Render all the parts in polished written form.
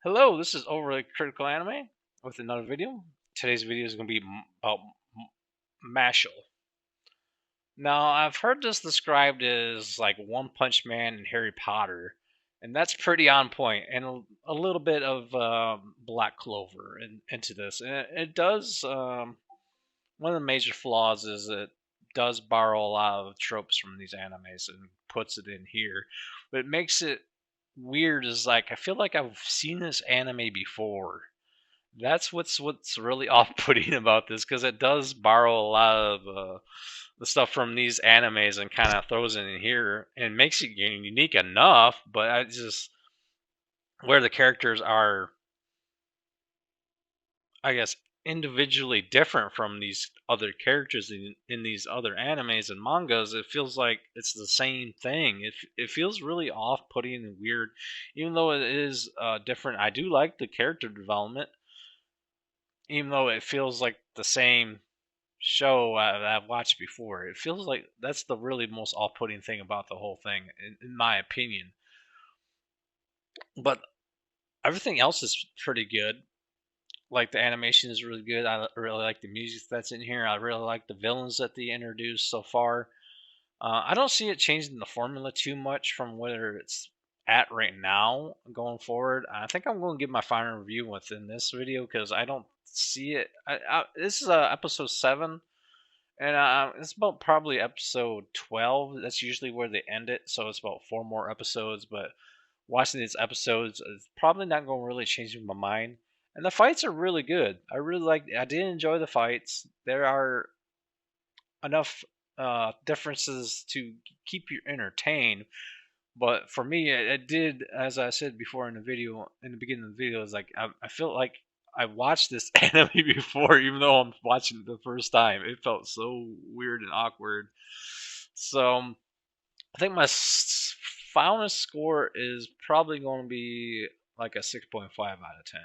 Hello, this is Overly Critical Anime with another video. Today's video is going to be about Mashle. Now, I've heard this described as like One Punch Man and Harry Potter, and that's pretty on point, and a little bit of Black Clover into this. And it does, one of the major flaws is it does borrow a lot of tropes from these animes and puts it in here. But it makes it weird is like I feel like I've seen this anime before. That's what's really off-putting about this because it does borrow a lot of the stuff from these animes and kind of throws it in here and makes it unique enough. But I just where the characters are, I guess, individually different from these other characters in these other animes and mangas, it feels like it's the same thing. It feels really off-putting and weird, even though it is different. I do like the character development, even though it feels like the same show I've watched before. It feels like that's the really most off-putting thing about the whole thing, in my opinion. But everything else is pretty good. Like the animation is really good. I really like the music that's in here. I really like the villains that they introduced so far. I don't see it changing the formula too much from where it's at right now going forward. I think I'm going to give my final review within this video because I don't see it. This is episode 7, and it's about probably episode 12. That's usually where they end it, so it's about 4 more episodes. But watching these episodes is probably not going to really change my mind. And the fights are really good. I did enjoy the fights. There are enough differences to keep you entertained. But for me, it did, as I said before in the video, in the beginning of the video, is like I felt like I watched this anime before, even though I'm watching it the first time. It felt so weird and awkward. So I think my final score is probably going to be like a 6.5 out of 10.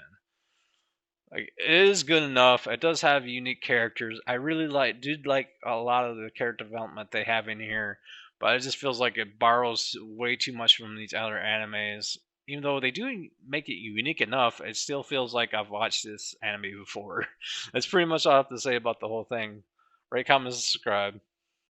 Like it is good enough. It does have unique characters. I really did like a lot of the character development they have in here, but it just feels like it borrows way too much from these other animes. Even though they do make it unique enough, it still feels like I've watched this anime before. That's pretty much all I have to say about the whole thing. Rate, comment, subscribe.